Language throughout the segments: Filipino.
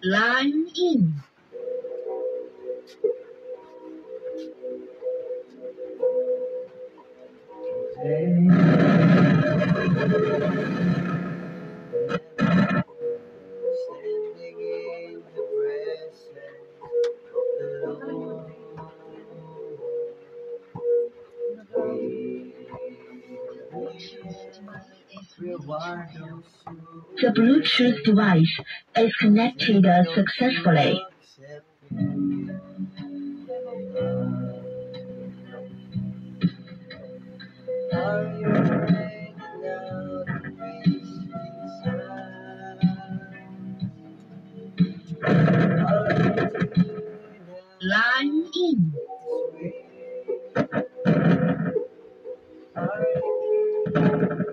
Line in. Standing in the presence of the Lord, reward those who The Bluetooth device is connected successfully. accept Him. Are you ready now to face Line in.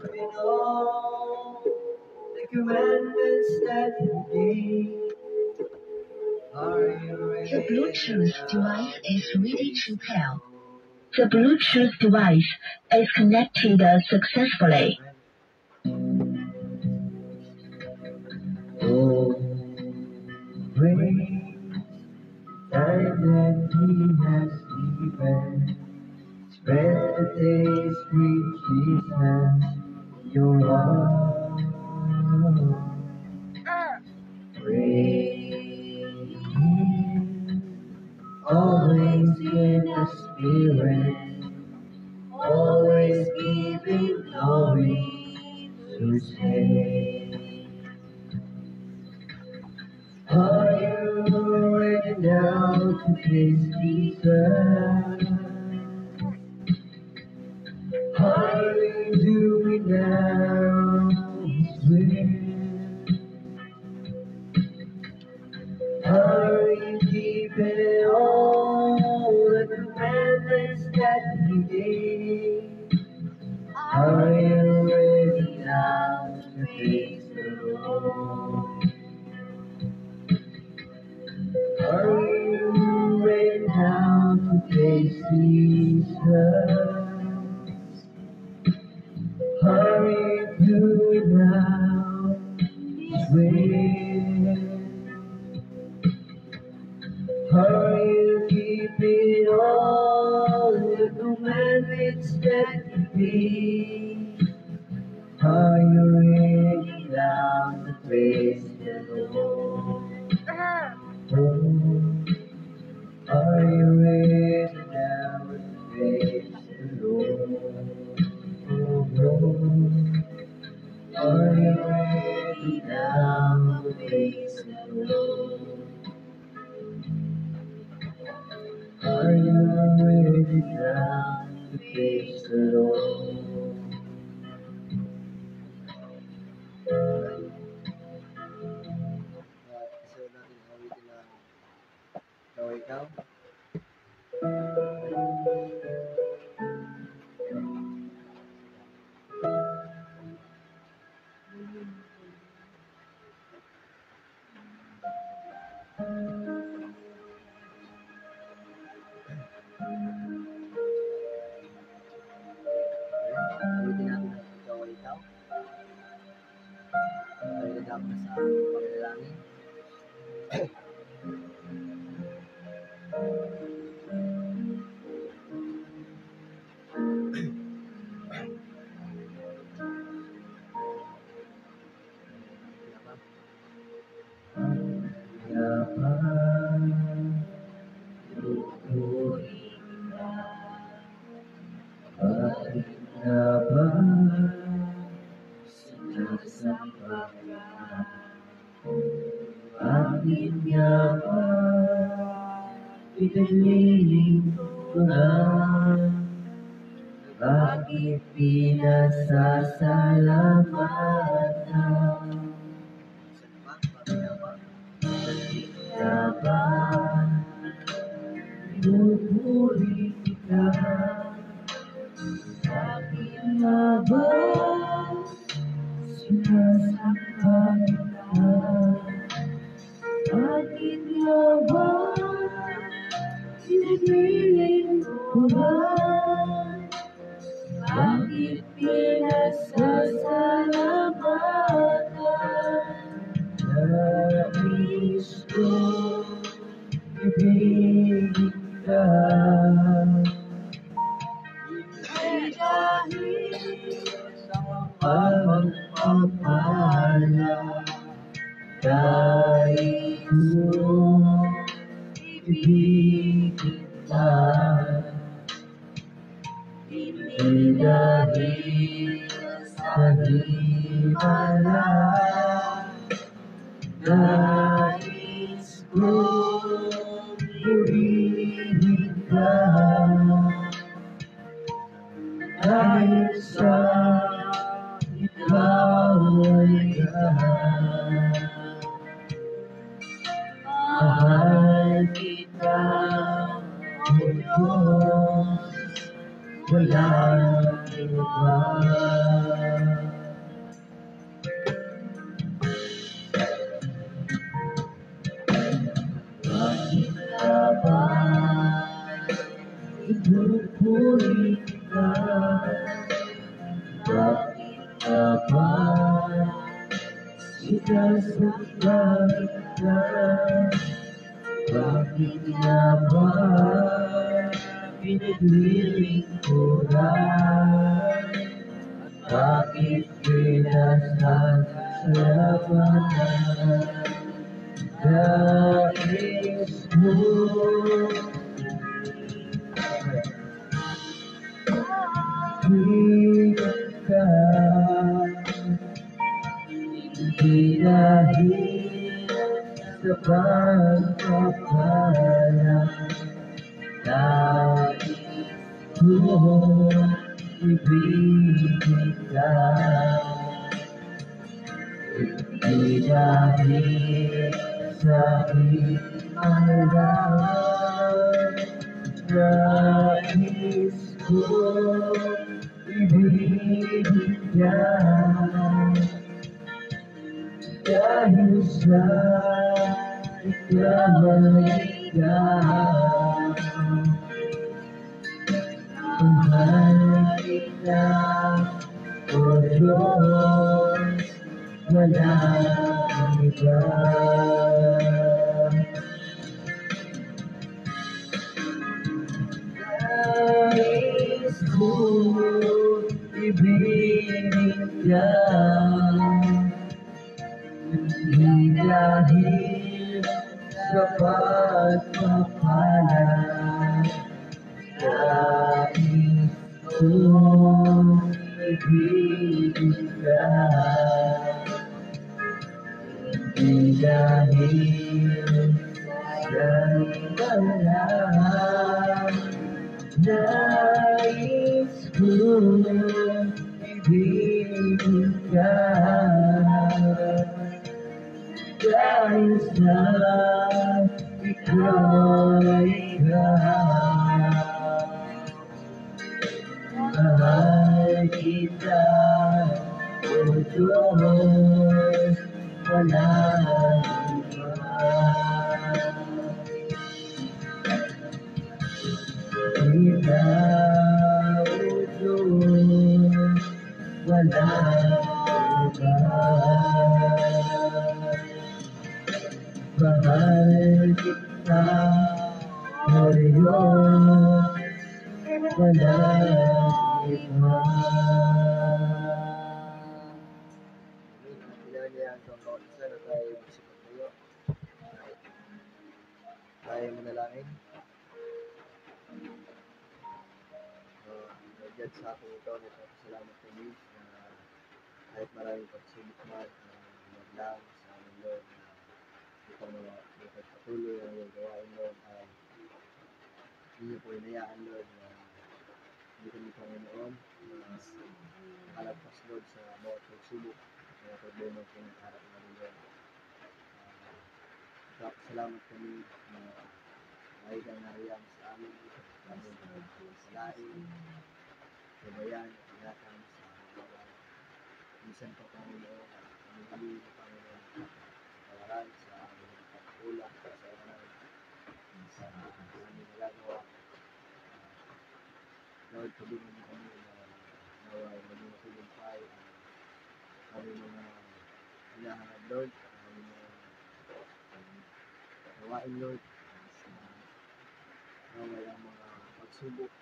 keeping all the commandments that He gave? Are you ready? The Bluetooth device is ready to pair. The Bluetooth device is connected successfully. Oh, great time that He has given. Spread the days with Jesus in your heart. Pray, always in the Spirit, always giving glory to His name. Are you ready now to face Jesus? Are you doing now His will? Are you keeping all the commandments that He gave? Are you ready now to face the Lord? Are you ready now to face Jesus? Are you doing now His will? Are you keeping all the commandments that He gave? Are you ready now to face the Lord? Oh, are you ready now to face the Lord? Oh, are you ready now to face the Lord? Are you ready now to face the Lord? So natin awitin na ikaw. Awitin natin ikaw. Pagkakap na sa pangalangin. Bakit nga ba pinagniling ko na? Bakit pinasasalamatan? Bakit nga ba pinupuri kita? Bakit nga ba sinasaktan ka? Bakit nga ba pinipiling ko ba? Bakit pinasasalamatan? Nais Dahil mo ibigin kita, hindi dahil sa himala. Nais kong ibigin ka, dahil sa ikaw ay lahat. Mahal kita, O Diyos, walang iba. Bakit ka ba ipupuri kita? Bakit ka ba sinasamba kita? Bakit nga ba pinaglilingkuran? Bakit pinasasalamat? Nais mo ibigin ka, hindi dahil sa pagpapala. Nais mo ibigin ka, hindi dahil sa himala. Nais ko ibigin ka, dahil sa ikaw ay lahat. Mahal kita, O Diyos, walang iba. Nais ko ibigin ka, hindi dahil sa pagpapala. Nais ko ibigin ka, hindi dahil sa himala. Nais ko ibigin ka, dahil sa ikaw ay lahat. Mahal kita, O Diyos, walang iba. Ikaw, O Diyos, walang iba. Mahal kita, O Diyos, walang iba. Tayo manalangin. Diyad sa ating ito, salamat kami na kahit maraming pagsubok man, maglang sa amin, Lord, na ito na patuloy ang iyong gawain, Lord, ay hindi po inayaan, Lord, na hindi kami Panginoon, na nakalagpas, Lord, sa bawat pagsubok, mga problema po ng harap namin, Lord. Salamat kami na ay kang nariyang sa amin, kami salain, kabayan, ingatan sa mga minsan pa Panginoon, aming Panginoon, kawaran sa aming pagkulang, sa aming nagagawa. Lord, tulungan mo kami na naway maging sulumpay ang aming mga hinahanap, Lord, ang aming mga gawain, Lord, naway ang mga pagsubok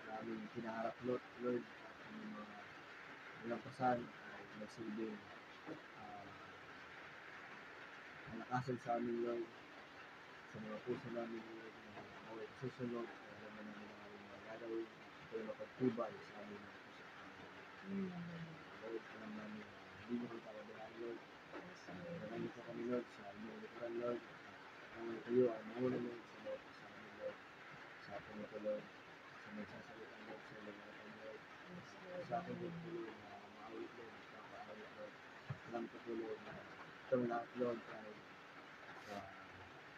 na aming kinaharap, Lord, ang mga nilampasan ay nagsilbing nakasal sa amin, Lord, sa mga puso namin, Lord, na away susunod, alam mo namin ang aming mga gagawin, ito yung mapagtibay sa amin mga puso. Lord, alam namin na hindi mo rin kawabahan, Lord. Maraming po kami, Lord, sa inyong likuran, Lord. Ang kayo ay mauna, Lord, sa Lord, sa amin, Lord, sa atin ito, Lord, sa nagsasalita, Lord, sa lalatan, Lord, sa akin din po, Lord, na maawit, Lord, kapaawit, Lord. Alam ko po, Lord, na itong lahat, Lord, ay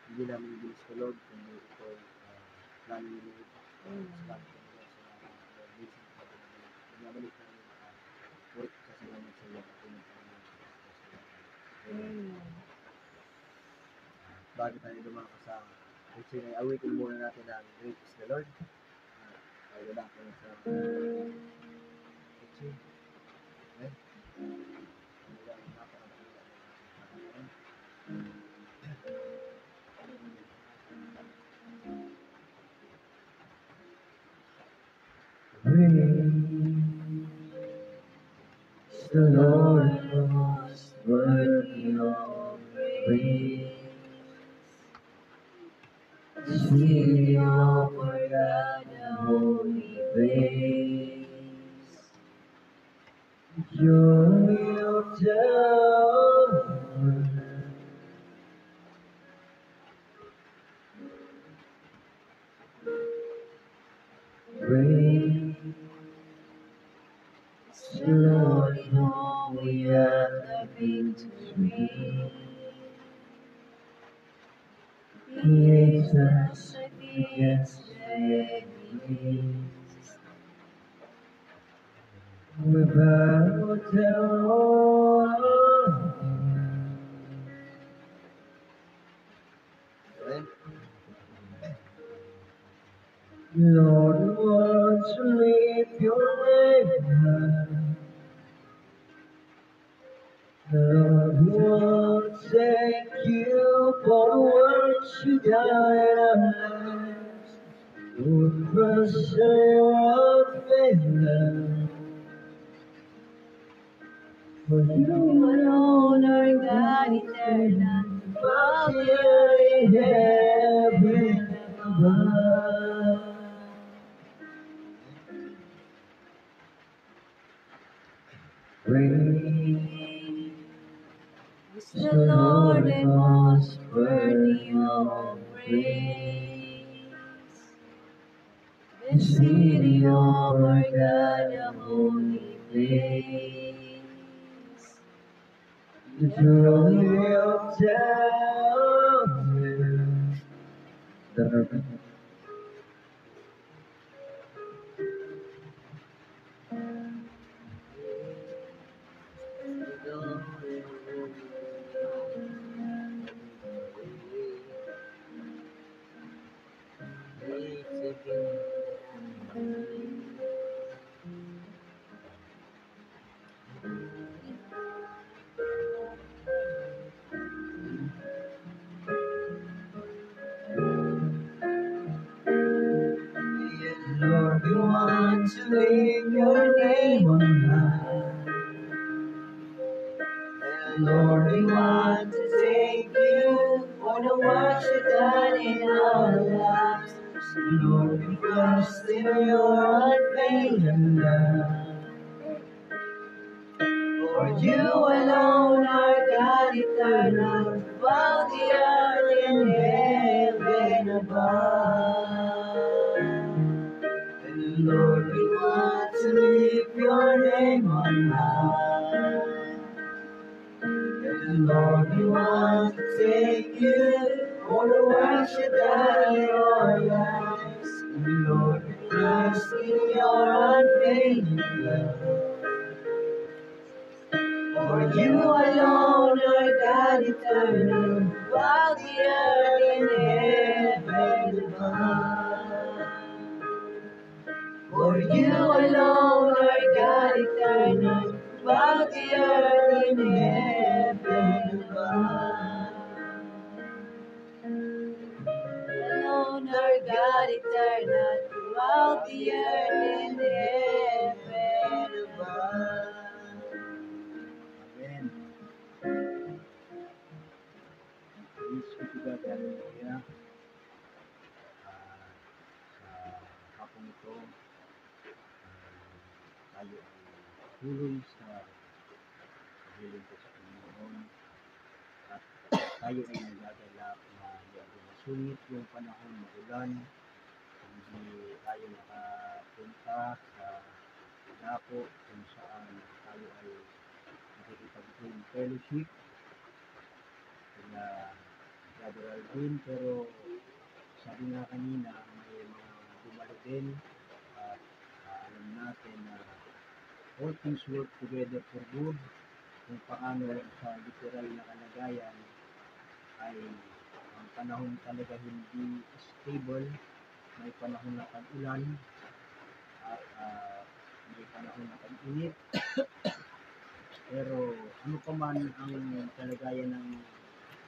hindi namin ginusto, Lord, kundi ito plano niyo, Lord. Salamat po, Lord, sa lahat, Lord. Minsan po, Lord, binabalik namin Lord, kasalamat sa iyo. Bago tayo dumako sa preaching ay awitin muna natin ang Great is the Lord. Tayo dumako sa preaching. Amen. Praise the Lord, most worthy of praise. The city of our God, the holy place. Joy of the world. Praise the Lord in all we have been to me. He is us against the enemies. We bow down. Lord, we want to lift your name high. Lord, we want to thank you for the words you died on lives. Lord, trust your faithfulness. For you alone are God eternal, Father in heaven above. Praise the Lord and most worthy of praise. The city of our God, the holy place. The joy of David. Lord, we want to lift your name on high. And Lord, we want to thank you for the work you've done in our lives. Lord, we trust in your unfailing love. For you alone are God eternal, while the earth and heaven above. And Lord, we want to lift your name on high. And Lord, we want to thank you for the work you've done in our lives. And Lord, we trust in your unfailing love. For you alone are God eternal, while the earth and heaven above. For you alone are God eternal, while the earth and heaven above. Alone are God eternal, while the earth and heaven above. Amen. Hallelujah. Sa hapong ito, tayo ay tuloy sa paghiling ko sa Panginoon at tayo ay nagagalak na medyo masungit yung panahon maulan. Hindi tayo nakapunta sa dako kung saan tayo ay nakikipag-home fellowship sila Brother Alvin, pero sabi nga kanina may mga dumalo din at alam natin na all things work together for good. Kung paano sa literal na kalagayan ay ang panahon talaga hindi stable, may panahon na tag-ulan at may panahon na tag-init. Pero ano pa man ang kalagayan ng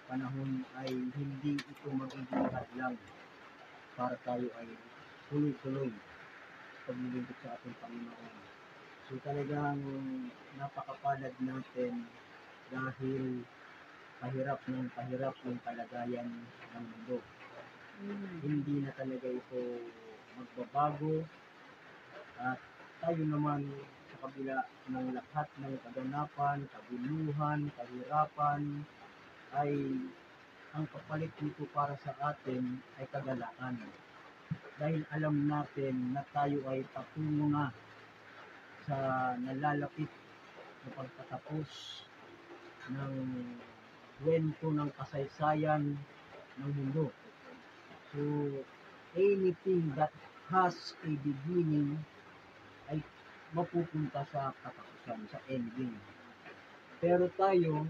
panahon ay hindi ito magiging hadlang para tayo ay tuloy-tuloy sa paglilingkod sa ating Panginoon. So talagang napakapalad natin dahil pahirap yung kalagayan ng mundo. Hindi na talaga ito magbabago at tayo naman sa kabila ng lahat ng kaganapan, kabuluhan, kahirapan ay ang kapalit nito para sa atin ay kagalakan. Dahil alam natin na tayo ay patungo na sa nalalapit na pagtatapos ng kwento ng kasaysayan ng mundo. So, anything that has a beginning ay mapupunta sa katapusan, sa ending. Pero tayo,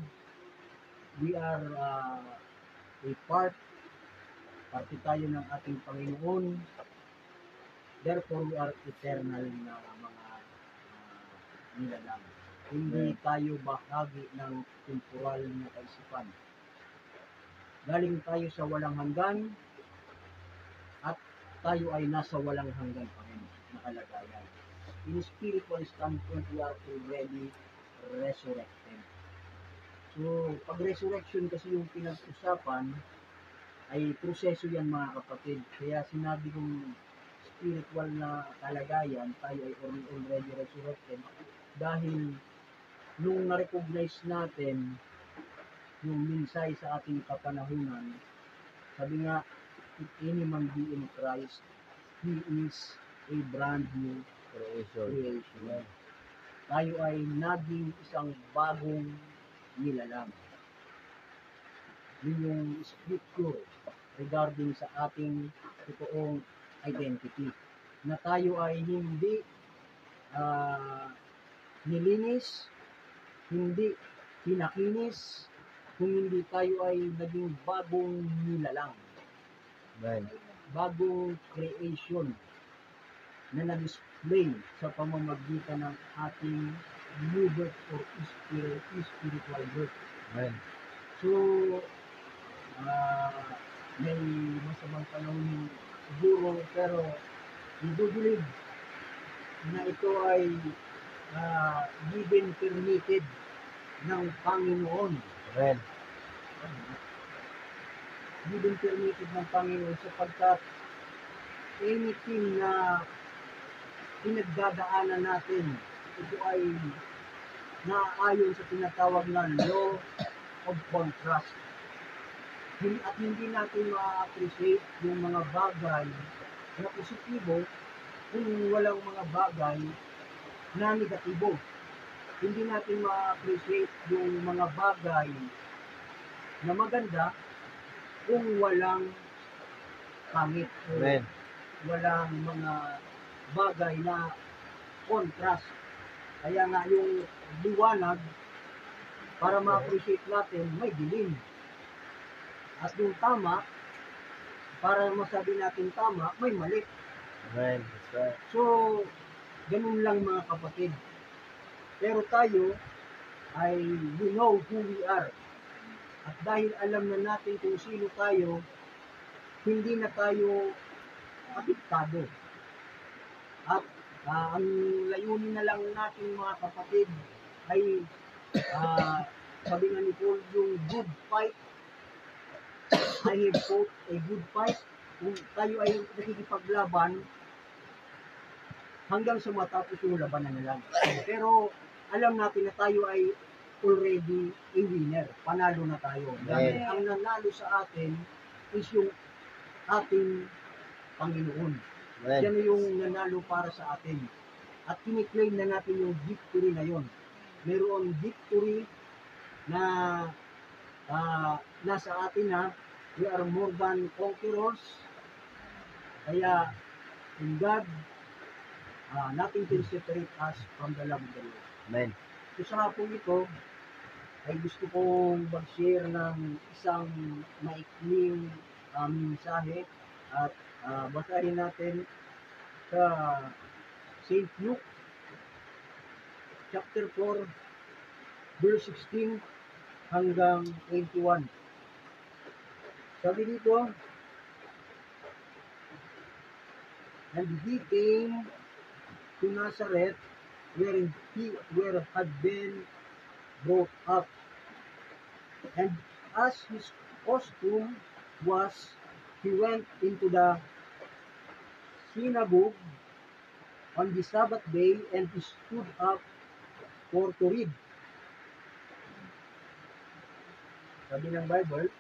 we are a parte tayo ng ating Panginoon. Therefore, we are eternal na mga nilalang. Hindi tayo bahagi ng temporal na kaisipan. Galing tayo sa walang hanggan at tayo ay nasa walang hanggan pa rin na kalagayan. In spiritual standpoint, we are already resurrected. So, pag resurrection kasi yung pinag-usapan, ay proseso yan mga kapatid. Kaya sinabi kong spiritual na kalagayan, tayo ay already resurrected. Dahil nung na-recognize natin yung minsay sa ating kapanahunan, sabi nga, if any man be in Christ, he is a brand new creation. Tayo ay naging isang bagong nilalang. Yun yung scripture regarding sa ating totoong identity. Na tayo ay hindi nilinis, hindi pinakinis, kung hindi tayo ay naging bagong nilalang. Amen. Bagong creation na na-display sa pamamagitan ng ating new birth or spiritual birth. Amen. So, may masamang panahon siguro, pero we do believe na ito ay given permitted ng Panginoon. Amen. Given permitted ng Panginoon sapagkat anything na pinagdadaanan natin, ito ay naayon sa tinatawag na law of contrast. At hindi natin ma-appreciate yung mga bagay na positibo kung walang mga bagay na negatibo. Hindi natin ma-appreciate yung mga bagay na maganda kung walang pangit o Amen. walang mga bagay na contrast. Kaya nga yung liwanag, para ma-appreciate natin, may dilim. At yung tama, para masabi natin tama, may mali. Amen. That's right. So, ganun lang mga kapatid. Pero tayo ay we know who we are. At dahil alam na natin kung sino tayo, hindi na tayo apektado. At ang layunin na lang natin mga kapatid ay sabi nga ni Paul, yung good fight I have fought a good fight. Kung tayo ay nakikipaglaban, hanggang sa matapos yung labanan na lang. Pero alam natin na tayo ay already a winner. Panalo na tayo. Dahil ang nanalo sa atin is yung ating Panginoon. Amen. Yan yung nanalo para sa atin. At kiniklaim na natin yung victory na yon. Mayroon victory na nasa atin na we are more than conquerors. Kaya in God, nothing can separate us from the love of the Lord. Amen. So sa hapon ito, ay gusto kong mag-share ng isang maikling mensahe at basahin natin sa St. Luke chapter 4 verse 16 hanggang 21. Sabi dito, and he came to Nazareth where had been brought up, and as his custom was, he went into the synagogue on the Sabbath day and he stood up for to read. Sabi ng Bible,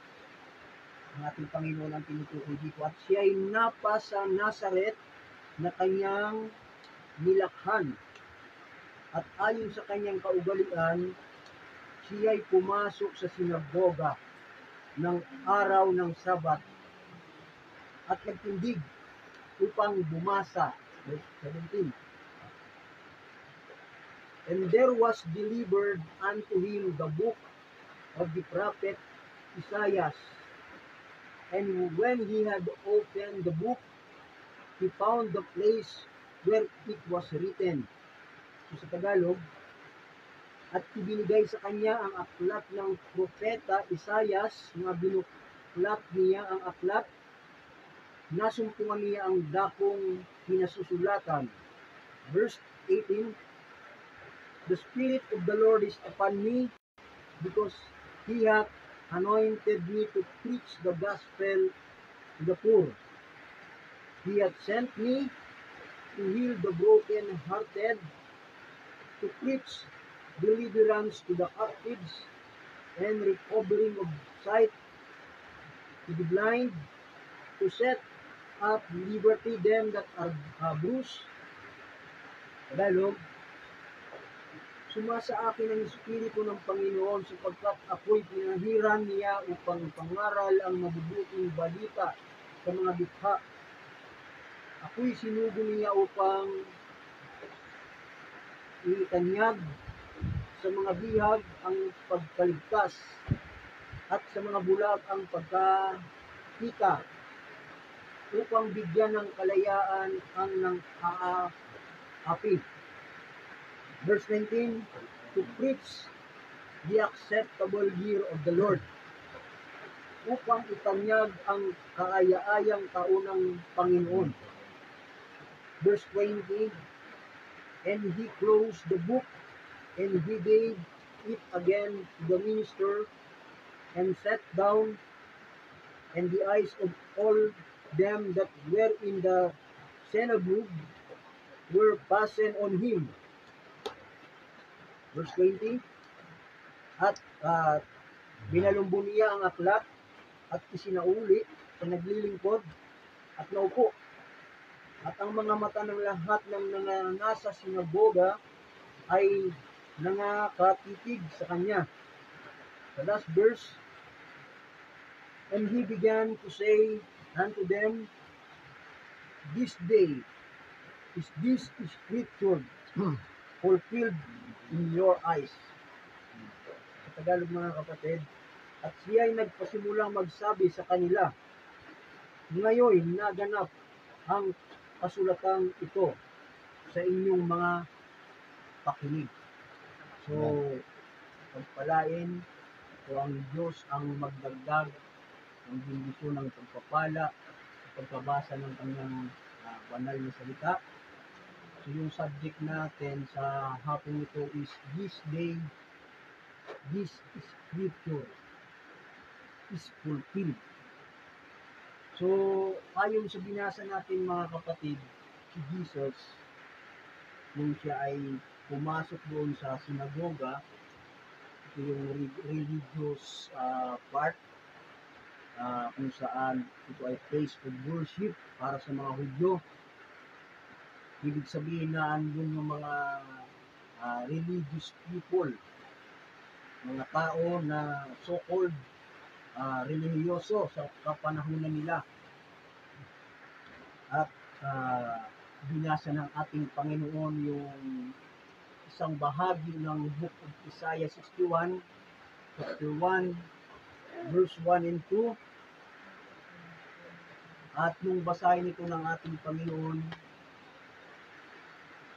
ang ating Panginoon ang tinutukoy dito, at siya ay napa sa Nazareth na kanyang nilakhan. At ayon sa kanyang kaugalian, siya ay pumasok sa sinagoga ng araw ng Sabat at nagtindig upang bumasa. Verse 17. And there was delivered unto him the book of the prophet Isaiah. And when he had opened the book, he found the place where it was written. So, sa Tagalog, at ibinigay sa kanya ang aklat ng propeta Isaiah, na binuklat niya ang aklat, nasumpungan niya ang dakong pinasusulatan. Verse 18, the Spirit of the Lord is upon me, because he hath anointed me to preach the gospel to the poor. He hath sent me to heal the broken-hearted, to preach deliverance to the captives, and recovering of sight to the blind, to set at liberty them that are bruised. Tagalog, sumasa akin ang Espiritu ng Panginoon sapagkat ako'y pinahiran niya upang pangaral ang mabubuting balita sa mga dikha. Ako'y sinugo niya upang itanyag sa mga bihag ang pagkaligtas at sa mga bulag ang pagkakita, upang bigyan ng kalayaan ang nang-aapi. Verse 19, to preach the acceptable year of the Lord, upang itanyag ang kaaya-ayang taon ng Panginoon. Verse 20, and he closed the book, and he gave it again to the minister, and sat down, and the eyes of all them that were in the synagogue were fastened on him. Verse 20, at binalumbo niya ang aklat at isinauli sa naglilingkod at naupo. At ang mga mata ng lahat ng nasa sinagoga ay nangakatitig sa kanya. The last verse, and he began to say unto them, this day is this scripture fulfilled in your eyes. Sa Tagalog, mga kapatid, at siya ay nagpasimulang magsabi sa kanila, ngayon naganap ang kasulatang ito sa inyong mga pakinig. So, pagpalain o ang Diyos ang magdagdag ng bendisyon ng pagpapala sa pagkabasa ng kanyang banal na salita. So, yung subject natin sa hapon ito is this day, this scripture is fulfilled So, ayon sa binasa natin mga kapatid, si Jesus, nung siya ay pumasok doon sa sinagoga, ito yung religious part, kung saan ito ay place of worship para sa mga Hudyo. Ibig sabihin na andun yung mga religious people, mga tao na so-called religyoso sa kapanahunan nila. At binasa ng ating Panginoon yung isang bahagi ng Book of Isaiah 61, chapter 1, verse 1 and 2. At nung basahin ito ng ating Panginoon,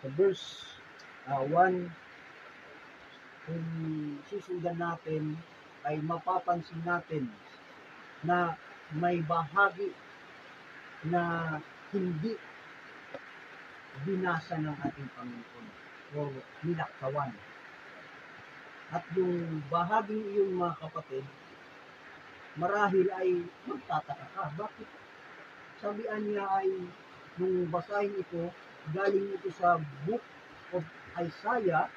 sa verse 1, kung susundan natin, ay mapapansin natin na may bahagi na hindi binasa ng ating Panginoon o nilaktawan. At yung bahaging iyon mga kapatid, marahil ay magtataka ka. Bakit? Sabihan niya ay, nung basahin ito, galing ito sa Book of Isaiah,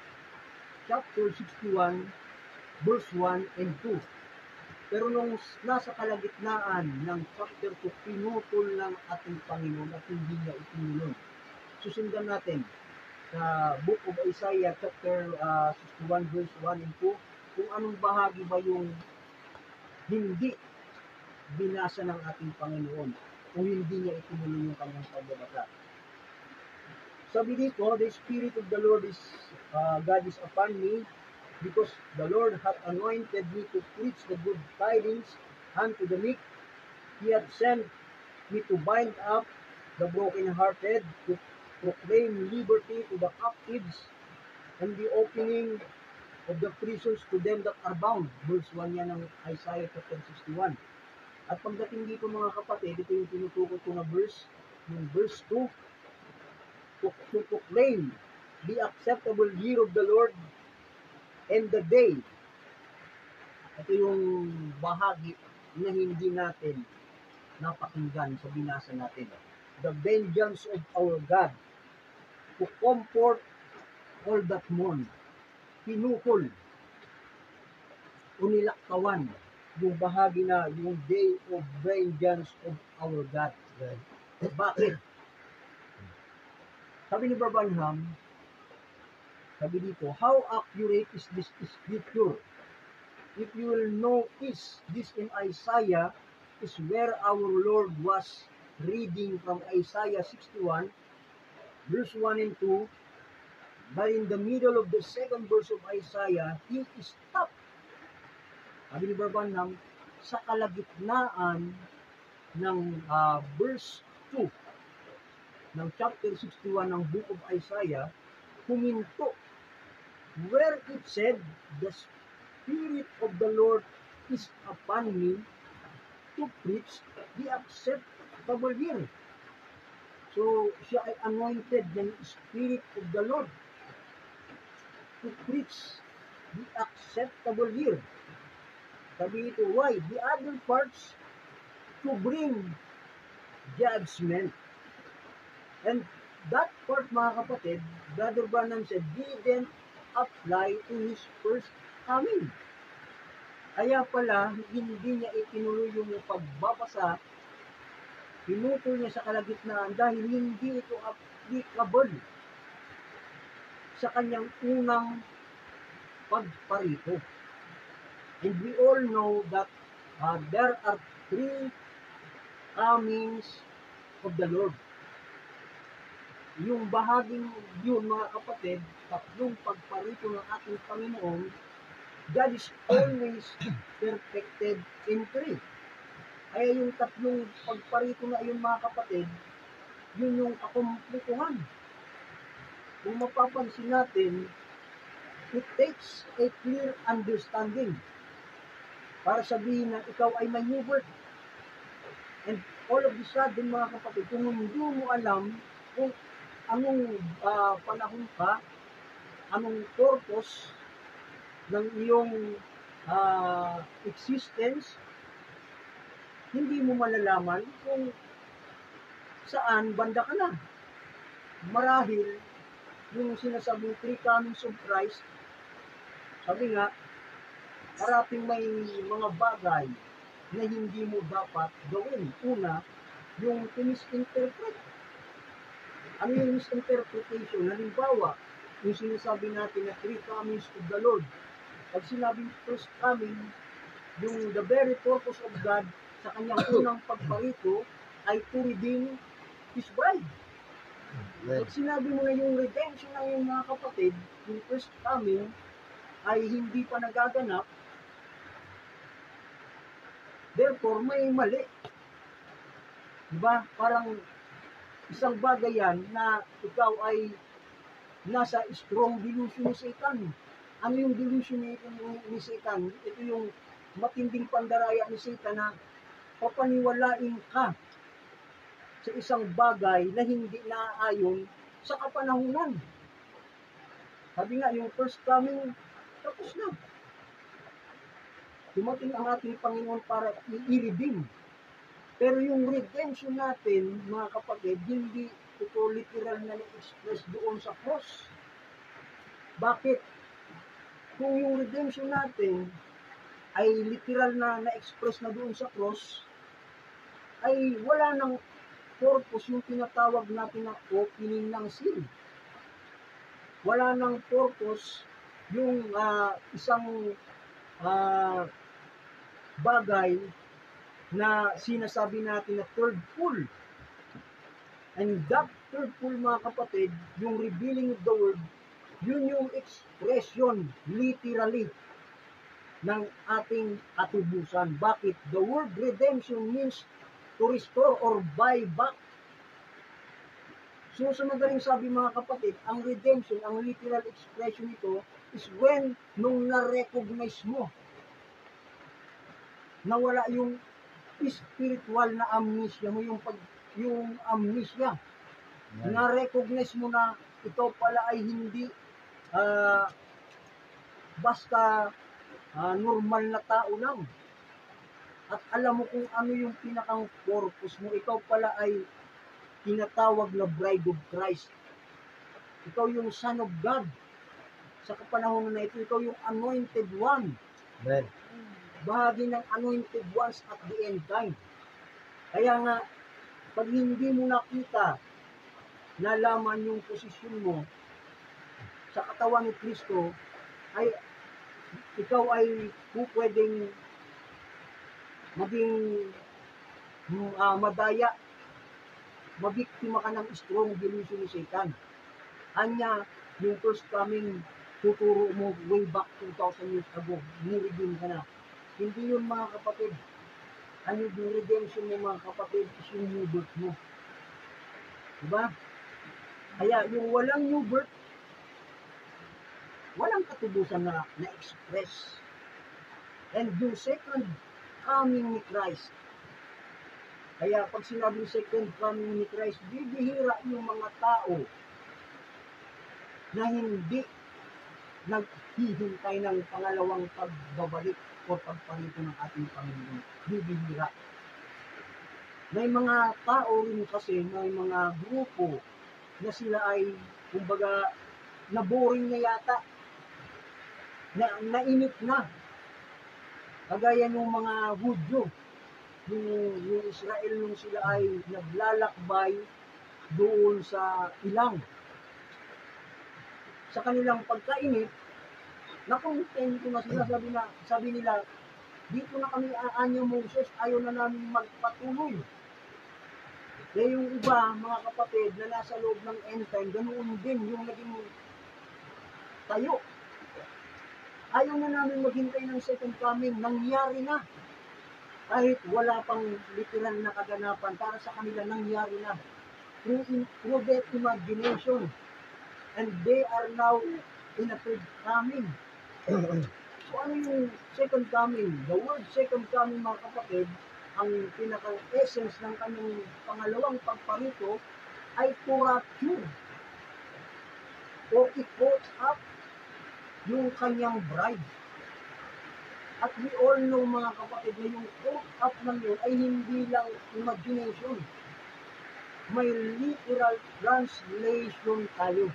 chapter 61, verse 1 and 2. Pero nung nasa kalagitnaan ng chapter 2, pinutol ng ating Panginoon at hindi niya itinulong. Susundan natin sa Book of Isaiah, chapter 61, verse 1 and 2, kung anong bahagi ba yung hindi binasa ng ating Panginoon o hindi niya itinulong yung kanyang pagbabasa. Sabi dito, the Spirit of the Lord is, God is upon me, because the Lord hath anointed me to preach the good tidings unto the meek. He hath sent me to bind up the brokenhearted, to proclaim liberty to the captives, and the opening of the prisons to them that are bound. Verse 1 yan ng Isaiah chapter 61. At pagdating dito mga kapatid, ito yung tinutukot ko na verse, yung verse 2, to proclaim the acceptable year of the Lord and the day. Ito yung bahagi na hindi natin napakinggan sa binasa natin. The vengeance of our God, to comfort all that mourn. Pinukol o nilaktawan yung bahagi na yung day of vengeance of our God. Bakit? Sabi ni Branham, sabi dito, how accurate is this scripture? If you will notice, this in Isaiah is where our Lord was reading from Isaiah 61, verse 1 and 2, but in the middle of the second verse of Isaiah, he stopped. Sabi ni Branham, sa kalagitnaan ng verse 2 ng chapter 61 ng Book of Isaiah, huminto where it said, the Spirit of the Lord is upon me to preach the acceptable year. So, siya ay anointed ng Spirit of the Lord to preach the acceptable year. Sabi ito, why? The other parts, to bring judgment. And that part, mga kapatid, Brother Branham said, didn't apply to his first coming. Kaya pala, hindi niya itinuloy yung pagbabasa, pinutol niya sa kalagitnaan dahil hindi ito applicable sa kanyang unang pagparito. And we all know that there are three comings of the Lord. Yung bahaging yun, mga kapatid, tatlong pagparito ng ating Panginoon, God is always perfected in three. Kaya yung tatlong pagparito na yun, mga kapatid, yun yung akumplituhan. Kung mapapansin natin, it takes a clear understanding para sabihin na ikaw ay may new birth. And all of the sudden, mga kapatid, kung hindi mo alam kung anong panahon ka, anong purpose ng iyong existence, hindi mo malalaman kung saan banda ka na. Marahil, yung sinasabing three comings of Christ, sabi nga, parating may mga bagay na hindi mo dapat gawin. Una, yung misinterpret. Ano yung misinterpretation? Halimbawa, yung sinasabi natin na three comings of the Lord. Pag sinabing first coming, yung the very purpose of God sa kanyang unang pagparito ay to redeem His bride. Pag sinabi mo na yung redemption ng yung mga kapatid, yung first coming ay hindi pa nagaganap, therefore may mali. Diba? Parang isang bagay yan na ikaw ay nasa strong delusion ni Satan. Ano yung delusion ni Satan? Ito yung matinding pandaraya ni Satan na papaniwalain ka sa isang bagay na hindi naaayon sa kapanahunan. Sabi nga, yung first coming, tapos na. Dumating ang ating Panginoon para i-redeem. Pero yung redemption natin, mga kapatid, hindi ito literal na na-express doon sa cross. Bakit? Kung yung redemption natin ay literal na na-express na doon sa cross, ay wala nang purpose yung tinatawag natin na opening ng seal. Wala nang purpose yung isang bagay na sinasabi natin na third pull. And that third pull, mga kapatid, yung revealing of the word, yun yung expression literally ng ating atubusan. Bakit? The word redemption means to restore or buy back. So sa madaling sabi, mga kapatid, ang redemption, ang literal expression nito is when nung na-recognize mo na wala yung spiritual na amnesia mo, yung amnesia. Na-recognize mo na ito pala ay hindi basta normal na tao lang. At alam mo kung ano yung pinakang purpose mo. Ikaw pala ay tinatawag na bride of Christ. Ikaw yung Son of God. Sa kapanahon na ito, ikaw yung anointed one. Amen. Bahagi ng anointed ones at the end time. Kaya nga, pag hindi mo nakita, nalaman yung posisyon mo sa katawan ni Kristo, ay ikaw ay pwedeng maging madaya, mabiktima ka ng strong delusion ni Satan. Anya, yung first coming, tuturo mo way back 2,000 years ago, ni-redeem ka na. Hindi yun, mga kapatid. Ano yung redemption mo, mga kapatid, is yung new birth mo. Diba? Kaya yung walang new birth, walang katubusan na na-express. And yung second coming ni Christ, kaya pag sinabing second coming ni Christ, bibihira yung mga tao na hindi naghihintay ng pangalawang pagbabalik o pagparito ng ating Panginoon. Bibihira. May mga tao rin kasi, may mga grupo na sila ay, kumbaga, naboring na yata, nainip na. Kagaya ng mga Hudyo, yung Israel nung sila ay naglalakbay doon sa ilang. Sa kanilang pagkainip, nakontento na sila, sabi nila, dito na kami aanyo Moses, ayaw na namin magpatuloy. Kaya yung iba, mga kapatid, na nasa loob ng end time, ganoon din yung naging tayo. Ayaw na namin maghintay ng second coming, nangyari na. Kahit wala pang literal na kaganapan, para sa kanila nangyari na. Through their imagination. And they are now in a third coming. So ano yung second coming? The word second coming, mga kapatid, ang pinaka-essence ng kanyang pangalawang pagparito ay to rapture. O i-caught up yung kanyang bride. At we all know mga kapatid na yung quote up ng yun ay hindi lang imagination. May literal translation tayo.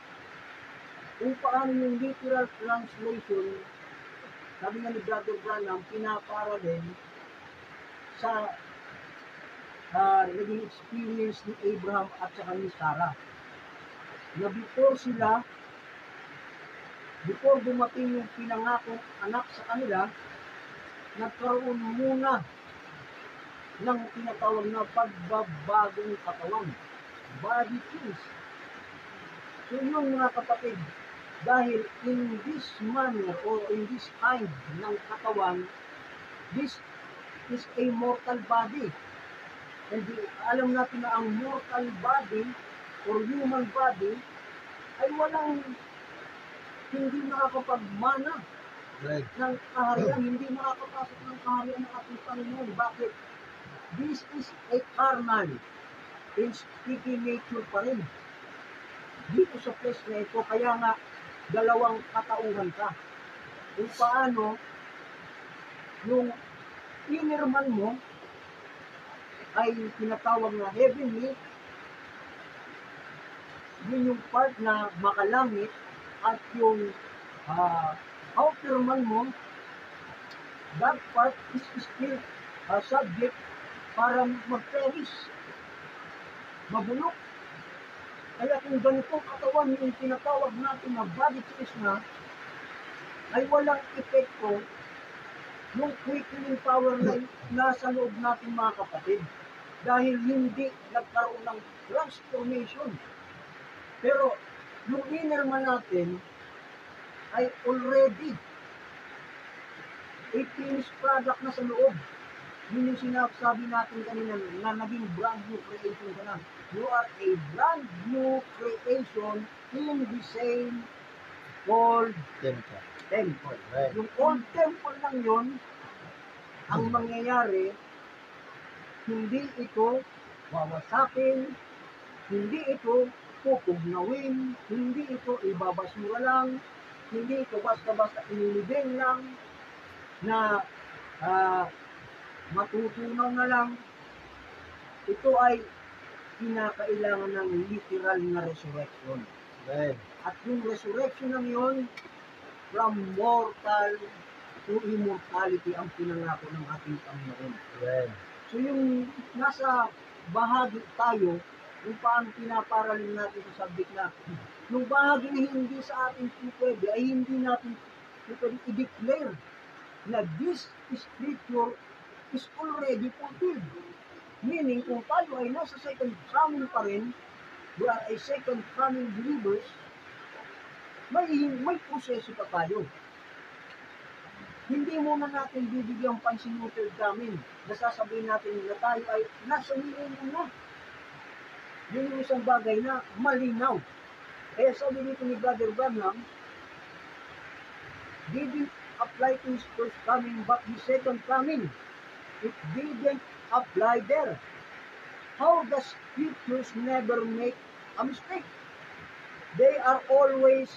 Kung paano yung literal translation, sabi nga ni Brother Branham, pinaparalel sa naging experience ni Abraham at saka ni Sarah. Na before dumating yung pinangakong anak sa kanila, nagkaroon muna ng tinatawag na pagbabagong katawan. Body change. So yung mga kapatid, dahil in this manner or in this kind ng katawan, this is a mortal body. And alam natin na ang mortal body or human body ay hindi nakakapagmana ng kaharian, hindi makakapasok ng kaharian ng ating Panginoon. Bakit? This is a carnal and sticky nature pa rin. Dito sa flesh na ito, kaya nga dalawang katauhan ka. Kung paano yung inner man mo ay tinatawag na heavenly, yun yung part na makalangit, at yung outer man mo, that part is still subject para mag-perish, mabulok. Kaya kung ganitong katawan yung tinatawag natin na body change na, ay walang epekto yung quickening power na nasa loob natin mga kapatid. Dahil hindi nagkaroon ng transformation. Pero yung inner man natin ay already a finished product na sa loob. Yun yung sinasabi natin kanina na naging brand new creation ka na. You are a brand new creation in the same old temple. Right. Yung old temple lang yun, ang mangyayari, hindi ito wawasakin, hindi ito pupugnawin, hindi ito ibabasura lang, hindi ito basta-basta inilibing lang, na matutunaw na lang. Ito ay kinakailangan ng literal na resurrection. Right. At yung resurrection ng yun, from mortal to immortality ang pinangako ng ating Panginoon. Right. So yung nasa bahagi tayo, kung paano pinaparalin natin sa subject na, yung bahagi na hindi sa ating pwede, ay hindi natin pwede i-declare na this scripture is already fulfilled. Meaning, kung tayo ay nasa second coming pa rin, we are a second coming believers, may proseso pa tayo. Hindi muna natin bibigyan pansin yung third coming. Nasasabihin natin na tayo ay nasa millennium na. Yun yung isang bagay na malinaw. Kaya sabi dito ni Brother Branham, didn't apply to his first coming but his second coming. It didn't apply there. How the scriptures never make a mistake. They are always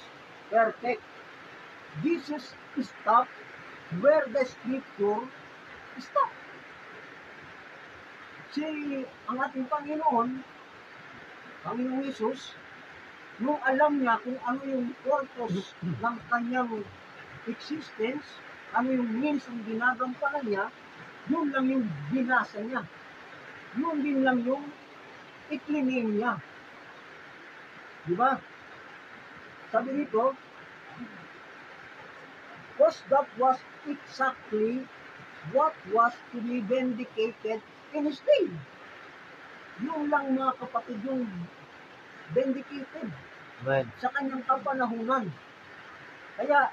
perfect. Jesus stopped where the scripture stopped. Ang ating Panginoon Jesus, nung alam niya kung ano yung purpose ng kanyang existence, ano yung means ang ginagampanan niya, yun lang yung binasa niya. Yun din lang yung iklinim niya. Diba? Sabi nito, because that was exactly what was to be vindicated in his day. Yun lang mga kapatid yung vindicated. Right. Sa kanyang kapanahunan. Kaya,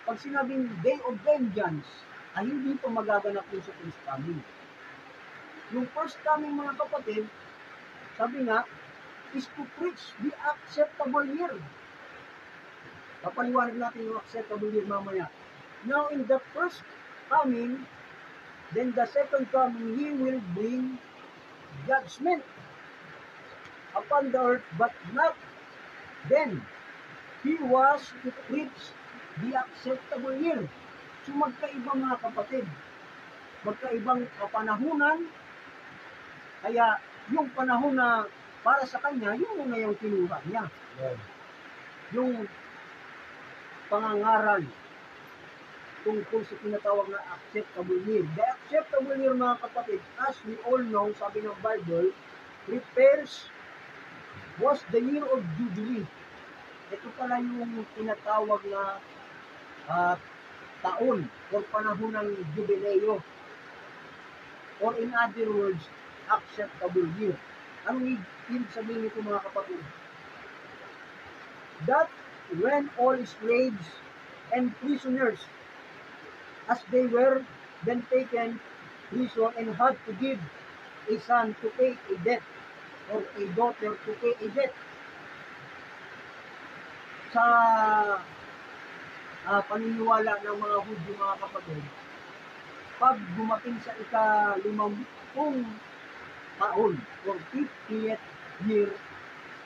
pag sinabing day of vengeance, ay hindi pa magaganap yung sa first coming. Yung first coming mga kapatid, sabi nga, is to preach the acceptable year. Papaliwanag natin yung acceptable year mamaya. Now, in the first coming, then the second coming, he will bring judgment upon the earth, but not then. He was to preach the acceptable year. So magkaiba mga kapatid, magkaibang kapanahunan, kaya yung panahon na para sa kanya, yun muna yung kinuha niya. Amen. Yung pangangaral tungkol sa tinatawag na acceptable year. The acceptable year mga kapatid, as we all know, sabi ng Bible, was the year of Jubilee. Ito pala yung tinatawag na taon o panahon ng jubileo. Or in other words, acceptable year. Ang ibig sabihin nito mga kapatid? That when all slaves and prisoners, as they were then taken prison and had to give a son to pay a debt or a daughter to pay a debt. Sa paniniwala ng mga Hudyo mga kapatid, pag dumating sa ika-50 taon or 50th year,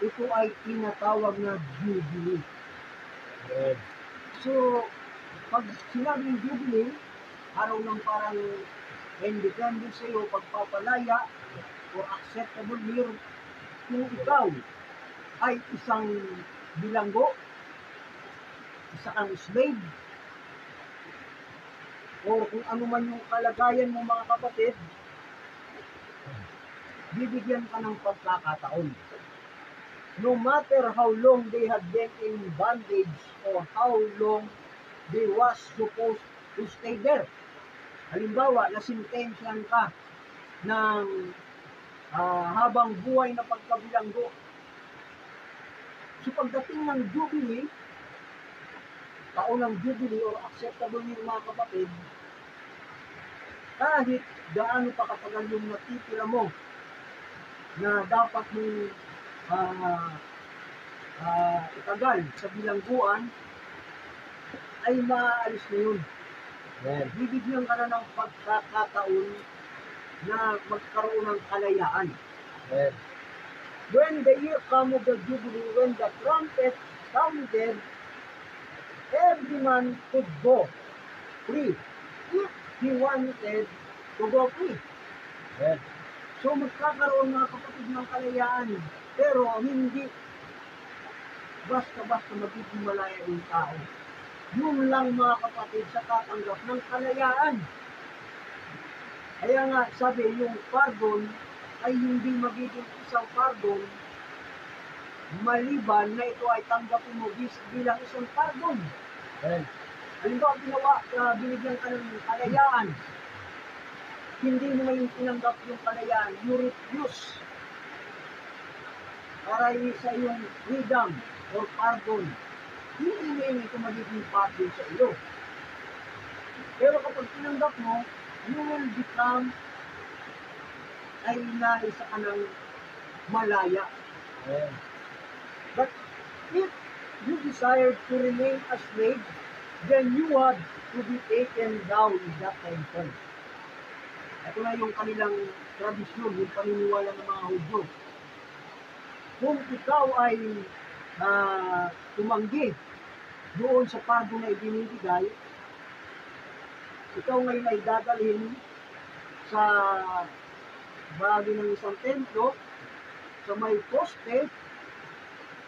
ito ay tinatawag na Jubilee. Amen. So, pag sinabing Jubilee, araw ng parang independence sa'yo, pagpapalaya, o acceptable year, kung ikaw ay isang bilanggo, isa kang slave, o kung ano man yung kalagayan mo mga kapatid, bibigyan ka ng pagkakataon. No matter how long they had been in bondage or how long they was supposed to stay there. Halimbawa, nasintensyahan ka ng habang buhay na pagkabilanggo. So pagdating ng Jubilee, taon ng Jubilee o acceptable year mga kapatid, kahit gaano pa katagal yung natitira mo na dapat mong itagal sa bilangguan, ay maaalis na yun. Amen. Bibigyan ka na ng pagkakataon na magkaroon ng kalayaan. Amen. When the year come of the Jubilee, when the trumpet sounded, every man could go free if he wanted to go free. Amen. So magkakaroon mga kapatid ng kalayaan, pero hindi basta-basta magiging malaya yung tao. Yun lang mga kapatid sa tatanggap ng kalayaan. Kaya nga sabi yung pardon ay hindi magiging isang pardon maliban na ito ay tanggapin mo bilang isang pardon. Amen. Halimbawa, binigyan ka ng kalayaan, hindi mo ngayon tinanggap yung kalayaan, you refuse para sa iyong freedom or pardon. Hindi ngayon ito magiging pardon sa iyo. Pero kapag tinanggap mo, you will become ay naisa ka ng malaya. Amen. But if you desire to remain a slave, then you have to be taken down that temple. Ito na yung kanilang tradisyon, yung paniniwala ng mga Hudyo. Kung ikaw ay tumanggi doon sa pardon na ibinibigay, ikaw ngayon ay dadalhin sa bahagi ng isang templo, sa may poste,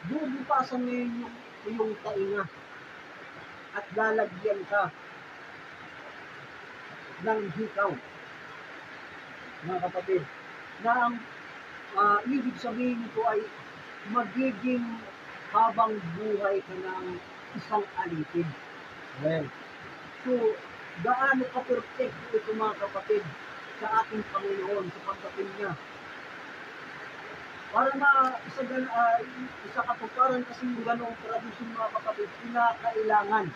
bubukasan ngayon yung iyong tainga at lalagyan ka ng hikaw, mga kapatid, na ang ibig sabihin nito ay magiging habang buhay ka ng isang alipin. Amen. So, gaano ka-perfecto ito mga kapatid sa ating Panginoon sa pagdating niya. Para isa katuparan kasi yung ganong tradisyon mga kapatid, kinakailangan.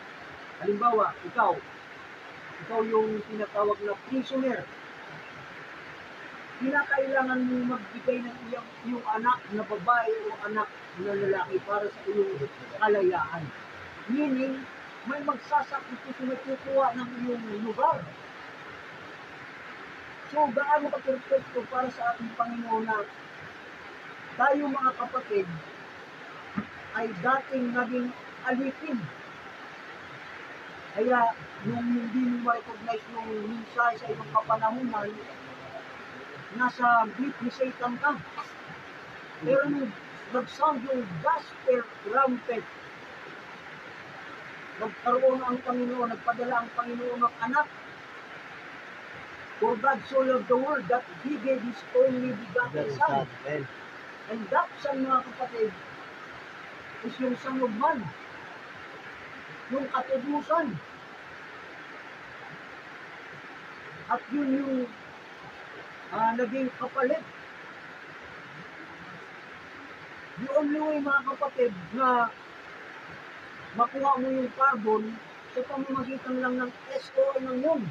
Halimbawa, ikaw yung tinatawag na prisoner. Kinakailangan mong magbigay ng iyong anak na babae o anak na lalaki para sa iyong kalayaan. Meaning, may magsasakripisyo na kukuha ng iyong lugar. So, gaano ka-perfecto para sa ating Panginoon na tayo mga kapatid ay dating naging alipin. Kaya, nung hindi mo ma-recognize yung mensahe sa iyong kapanahunan, nasa grip ni Satan ka. Pero nung nag-sound yung gospel trumpet, nagkaroon ang Panginoon, nagpadala ang Panginoon ng anak. For God so loved the world that He gave His only begotten Son. And that Son, mga kapatid, is yung Son of Man. Yung katubusan. At yun yung naging kapalit. The only way, mga kapatid, na makuha mo yung carbon sa pamamagitan lang ng SOI ng yun.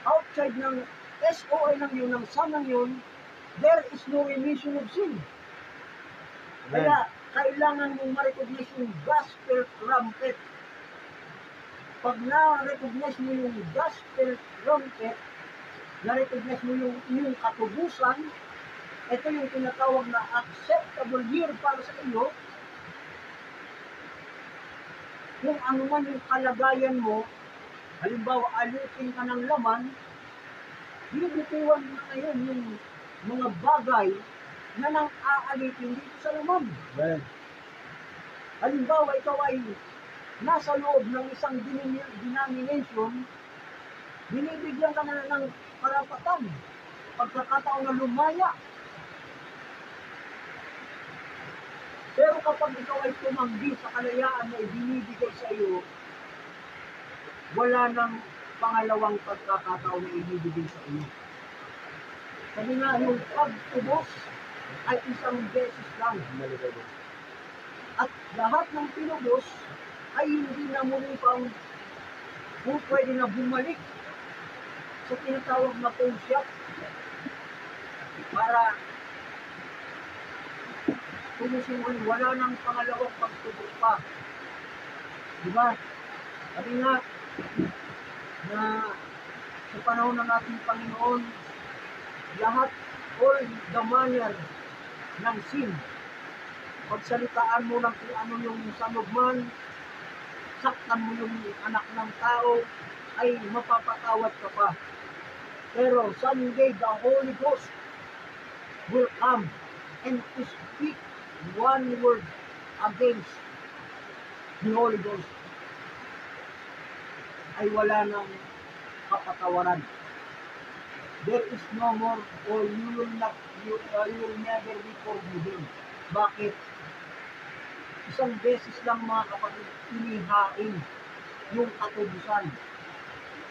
Outside ng SOI ng yun, ng Son ng yun, there is no remission of sin. Kaya, kailangan mong ma-recognize yung gospel trumpet. Pag na-recognize mo yung gospel trumpet, na-recognize mo yung iyong katubusan, ito yung tinatawag na acceptable year para sa iyo. Kung ano man yung kalagayan mo, halimbawa, alutin ka ng laman, binibitiwan mo na ngayon yung mga bagay na nang aalitin dito sa laman. Amen. Halimbawa, ikaw ay nasa loob ng isang denomination, binibigyan ka na ng karapatan, pagkakataon na lumaya. Pero kapag ikaw ay tumanggi sa kalayaan na ibinibigay sa iyo, wala nang pangalawang pagkakataon na ibibigay sa iyo. Sabi nga, yung pagtubos ay isang beses lang. At lahat ng tinubos ay hindi na muli pang kung pwede na bumalik sa tinatawag na pawn shop para tumusin mo, wala nang pangalawang pagtubos pa. Diba? Sabi nga, na sa panahon ng ating Panginoon, lahat, all the manner ng sin, pagsalitaan mo ng kung ano yung Son of Man, saktan mo yung anak ng tao, ay mapapatawad ka pa. Pero someday the Holy Ghost will come and to speak one word against the Holy Ghost, ay wala nang kapatawaran. There is no more, or you will never be forgiven. Bakit? Isang beses lang, mga kapatid, inihain yung katubusan.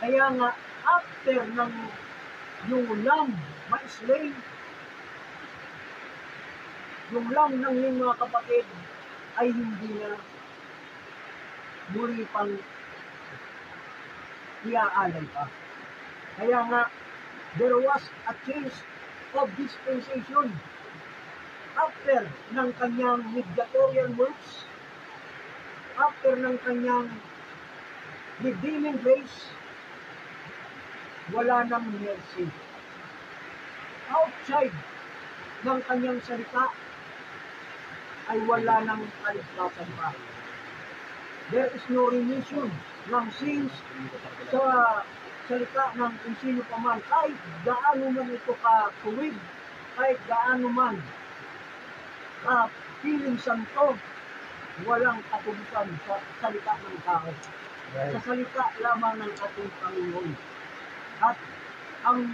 Kaya nga, after ng yung lamb ma-slay, yung lamb ng yung mga kapatid ay hindi na muli pang iaalay pa. Kaya nga, there was a change of dispensation. After ng kanyang mediatorial works, after ng kanyang redeeming grace, wala nang mercy. Outside ng kanyang salita, ay wala nang kaligtasan pa. There is no remission ng sins sa salita ng kung sino pa man. Kahit gaano man ito ka-tuwid, kahit gaano man ka-feeling santo, walang katubusan sa salita ng tao. Sa salita lamang ng ating Panginoon. At ang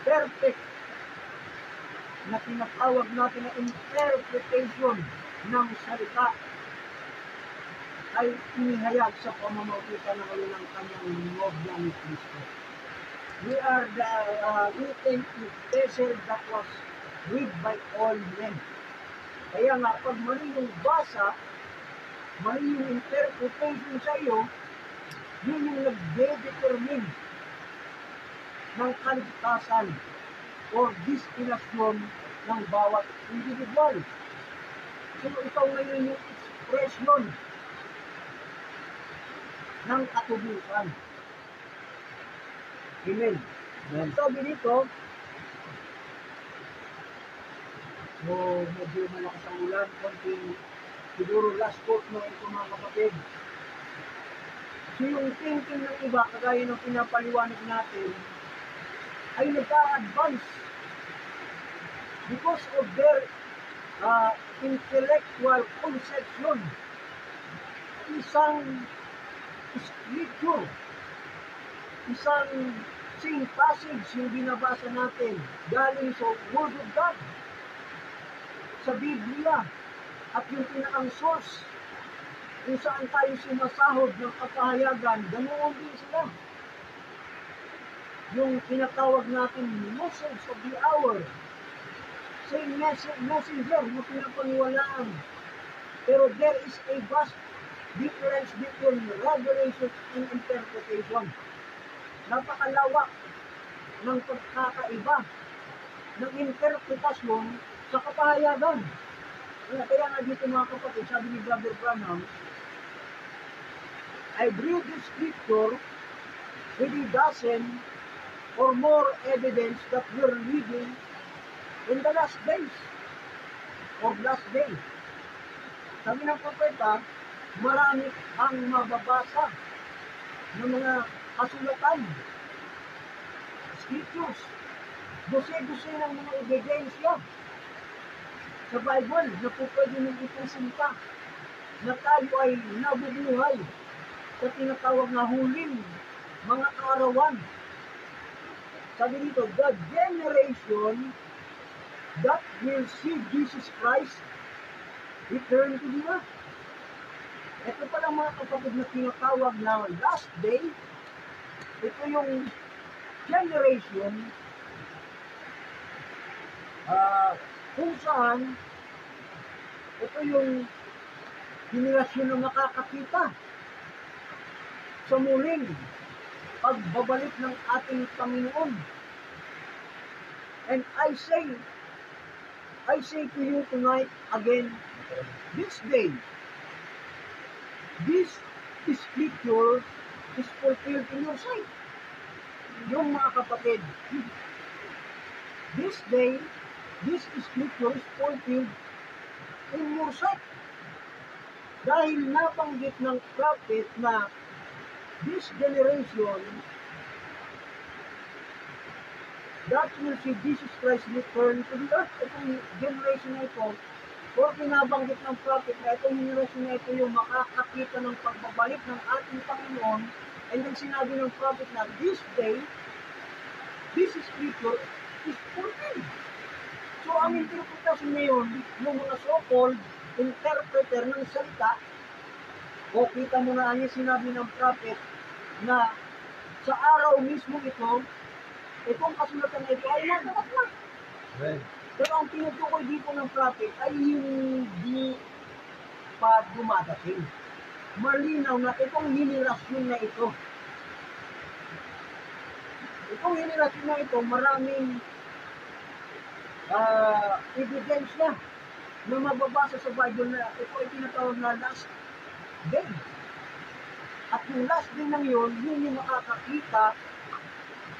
perfect na tinatawag natin na interpretation ng salita ay inihayag sa pamamagitan ng kanyang nobya ni Kristo. We are the written epistle that was read by all men. Kaya nga, pag mali yung basa, mali yung interpretation sa iyo, yun yung nagde-determine ng kaligtasan o destinasyon ng bawat individual. So, ikaw ngayon yung expression ng katubusan. Amen. Amen. Sabi dito, so medyo malakas ang ulan, konting siguro last quote na ito, mga kapatid. So yung thinking ng iba, kagaya ng pinapaliwanag natin, ay nag-a-advance because of their intellectual conception. Isang scripture, isang same passage yung binabasa natin galing sa Word of God, sa Biblia, at yung pinakang source kung saan tayo sumasahod ng kapahayagan, ganoon din sila. Yung tinatawag natin message of the hour, same messenger na pinapaniwalaan. Pero there is a vast difference between revelation and interpretation. Napakalawak ng pagkakaiba ng interpretasyon sa kapahayagan. Kaya nga dito mga kapatid, sabi ni Brother Branham, I read the scripture with a dozen or more evidence that we're living in the last days or last day. Sabi ng propeta, marami ang mababasa ng mga kasulatan, scriptures, dose-dose ng mga ebidensya sa Bible na po pwede nang ipresenta na tayo ay nabubuhay sa tinatawag na huling mga kaarawan. Sabi dito, the generation that will see Jesus Christ return to the earth. Ito pala mga kapatid na tinatawag na last day. Ito yung generation kung saan ito yung henerasyon na makakakita sa muling pagbabalik ng ating Panginoon. And I say to you tonight again, this day, this scripture is fulfilled in your sight. Yung mga kapatid, this day, this scripture is fulfilled in your sight. Dahil nabanggit ng prophet na this generation that will see Jesus Christ return to the earth. Itong generation na ito, o pinabanggit ng prophet na itong generation na ito yung makakakita ng pagbabalik ng ating Panginoon. And then sinabi ng prophet na this day, this scripture is fulfilled. So ang interpretasyon ngayon ng mga so-called interpreter ng salita, o kita mo na niya sinabi ng prophet na sa araw mismo ito, itong kasulatan na ito ay nagagat na. Right. Pero ang tinutukoy dito ng prophet ay hindi pa dumadating. Malinaw na itong henerasyon na ito. Itong henerasyon na ito, maraming ebidensya na mababasa sa Bible na ito ay tinatawag na last day. At yung last day ng yun, yun yung makakakita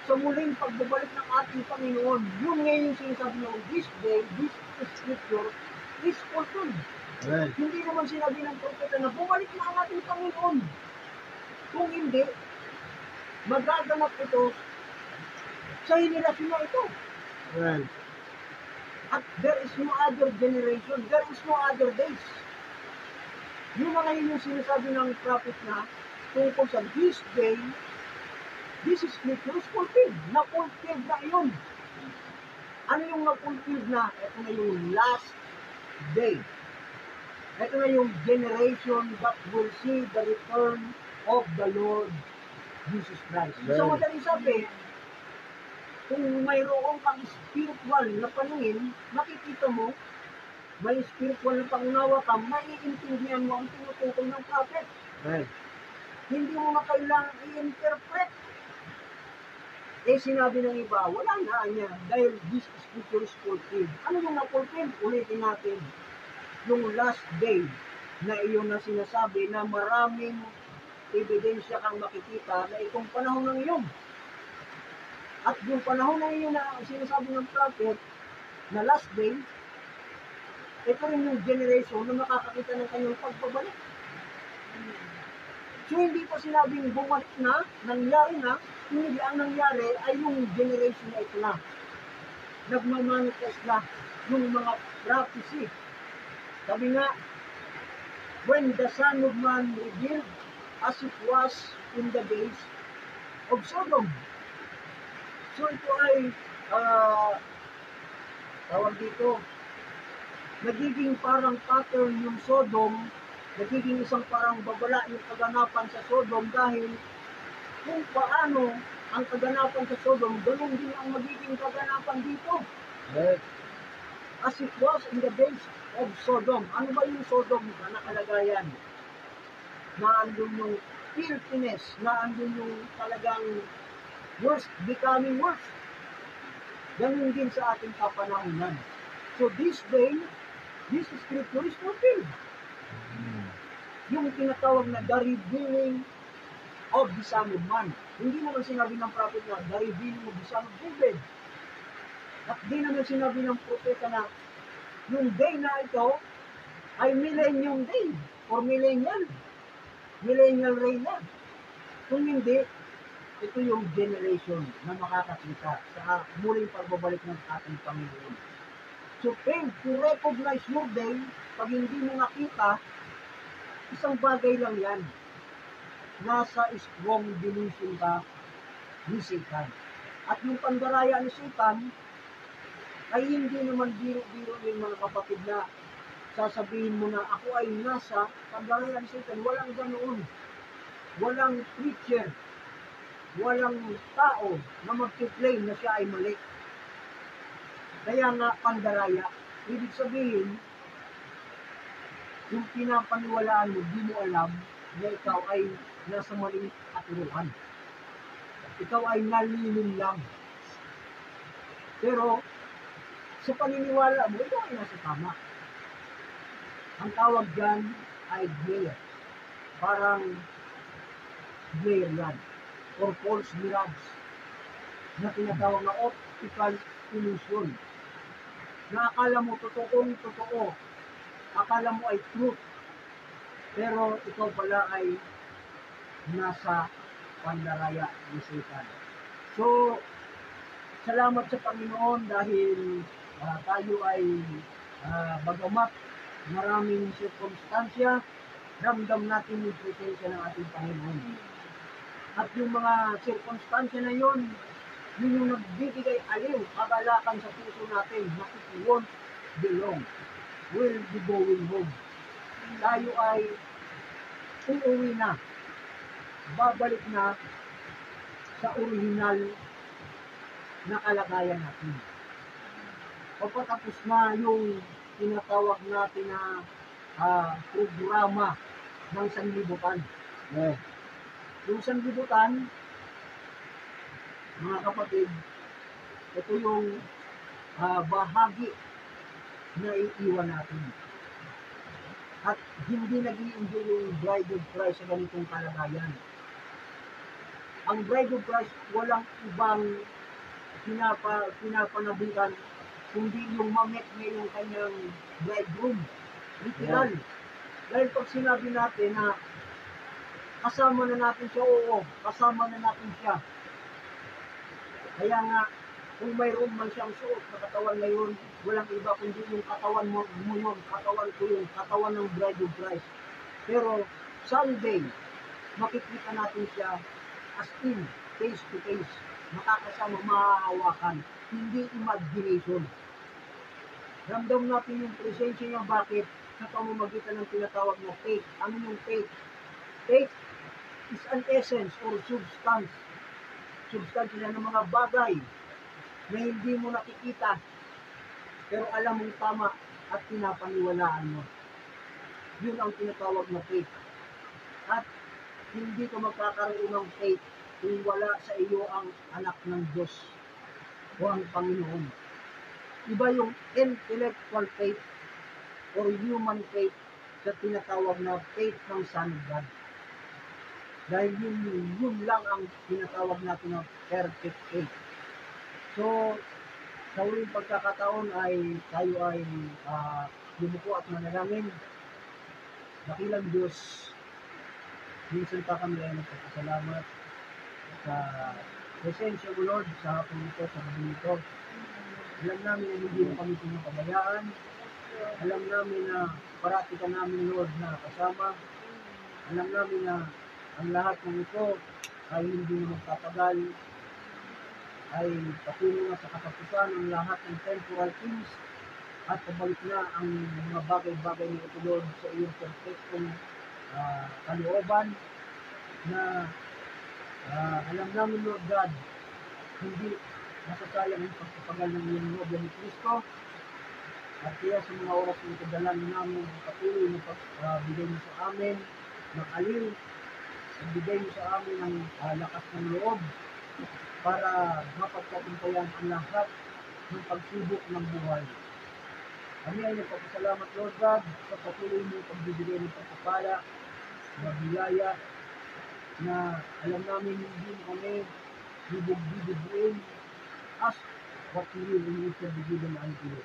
sa muling pagbabalik ng ating Panginoon. Yun ngayon yung sinasabi ng this day, this scripture is fulfilled. Right. Hindi naman sinabi ng propeta na bumalik na ang ating Panginoon. Kung hindi, magaganap ito sa henerasyon na ito. Right. At there is no other generation, there is no other days. Yun na ngayon yung sinasabi ng prophet na tungkol sa this day, this scripture is fulfilled. Na-fulfilled na yun. Ano yung na-fulfilled na? Ito na yung last day. Ito na yung generation that will see the return of the Lord Jesus Christ. Sa madaling sabi, kung mayroong kang spiritual na paningin, makikita mo, may spiritual na pangunawa ka, maiintindihan mo ang tinutukoy ng prophet. Right. Hindi mo na kailangan i-interpret. Eh sinabi ng iba, wala na niya, dahil this scripture is fulfilled. Ano yung na-fulfilled? Ulitin natin. Yung last day na iyon na sinasabi na maraming ebidensya kang makikita na itong panahon ng iyon. At yung panahon na iyon na sinasabi ng prophet na last day, ito rin yung generation na makakakita ng kanyang pagbabalik. So hindi pa sinabing bumalik na, nangyari na, hindi ang nangyari ay yung generation na ito na. Nagmamanifest na yung mga prophecy. Sabi nga, when the Son of Man revealed as it was in the days of Sodom. So ito ay tawag dito, nagiging parang pattern yung Sodom, nagiging isang parang babala yung kaganapan sa Sodom dahil kung paano ang kaganapan sa Sodom, ganun din ang magiging kaganapan dito. Right. As it was in the days of Sodom. Ano ba yung Sodom na nakalagayan? Naandun yung filthiness, naandun yung talagang worst, becoming worse. Ganun din sa ating kapanahunan. So this day, this scripture is fulfilled. Yung tinatawag na the revealing of the Son of Man. Hindi naman sinabi ng prophet na the revealing of the Son of David. At di naman sinabi ng propeta na yung day na ito ay millennium day or millennial reign na. Kung hindi, ito yung generation na makakakita sa muling pagbabalik ng ating Panginoon. So fail to recognize your day, pag hindi mo nakita, isang bagay lang yan. Nasa strong delusion ka ni Satan. At yung pandaraya ni Satan, ay hindi naman biro-biro yung mga kapatid na sasabihin mo na ako ay nasa pandaraya ni Satan. Walang ganoon. Walang preacher. Walang tao na mag-claim na siya ay mali. Kaya nga pandaraya. Ibig sabihin, yung pinapaniwalaan mo, di mo alam na ikaw ay nasa maling katuruan. Ikaw ay nalilin lang. Pero, sa paniniwala mo, ito ay nasa tama. Ang tawag dyan ay glare. Parang glare yan. Or false mirage. Na tinatawag na optical illusion. Na akala mo totoo. Akala mo ay truth. Pero ikaw pala ay nasa pandaraya ni Satan. So, salamat sa Panginoon dahil tayo ay bagamat maraming sirkumstansya, ramdam natin yung presensya ng ating Panginoon. At yung mga sirkumstansya na yun, yun yung nagbibigay aliw, kagalakan sa puso natin, na it won't be long. We'll be going home. Tayo ay uuwi na. Babalik na sa original na kalagayan natin. Pagkatapos na yung tinatawag natin na programa ng sanlibutan. Yung sanlibutan, mga kapatid, ito yung bahagi na iiwan natin. At hindi nag-i-enjoy yung bride of Christ sa ganitong kalagayan. Ang bride of Christ, walang ibang pinapanabikan kundi yung mamit niya yung kanyang bridegroom. Literal. Dahil pag sinabi natin na kasama na natin siya, oo, kasama na natin siya. Kaya nga, kung mayroon man siyang suot na katawan ngayon, walang iba kundi yung katawan mo yun, katawan ko yung katawan ng bride of Christ. Pero someday, makikita natin siya as in, face to face, makakasama, mahahawakan, hindi imagination. Ramdam natin yung presensya niya. Bakit? Sa pamamagitan ng tinatawag na faith. Ano yung faith? Faith is an essence or substance. Substance na ng mga bagay na hindi mo nakikita pero alam mong tama at pinapaniwalaan mo. Yun ang tinatawag na faith. At hindi ka magkakaroon ng faith kung wala sa iyo ang anak ng Diyos o ang Panginoon. Iba yung intellectual faith or human faith sa tinatawag na faith ng Son of God. Dahil yun lang ang tinatawag natin na perfect faith. So, sa huling pagkakataon ay tayo ay lumuko at manalangin. Dakilang Diyos, Minsan pa kami ay nagpapasalamat sa presensya mo, Lord, sa hapon ito, sa gabi ito. Alam namin na hindi mo kami pinapabayaan. Alam namin na parati ka namin, Lord, na kasama. Alam namin na ang lahat ng ito ay hindi na magtatagal, ay patuloy na sa katapusan ng lahat ng temporal things at pabalik na ang mga bagay-bagay na ito, Lord, sa iyong perfectong kalooban na alam namin, Lord God, hindi masasayang ang pagpapagal ng iyong nobya ni Kristo. At kaya sa mga oras na itadalan namin ang patuloy na pagbigay mo sa amin ng alin, pagbigay mo sa amin ng lakas ng loob para mapagtagumpayan ang lahat ng pagsubok ng buhay. Kami ay nagpapasalamat, Lord God, sa patuloy mo pagbibigay ng pagpapala, na biyaya, na alam namin hindi kami bibig-bibigin as what you will in each of the given unto you.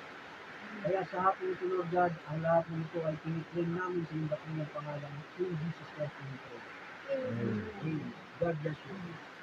Kaya sa hapon ito, Lord God, ang lahat ng ito ay tinitrain namin sa iyong dakilang pangalan. In Jesus Christ, we pray. Amen. God bless you.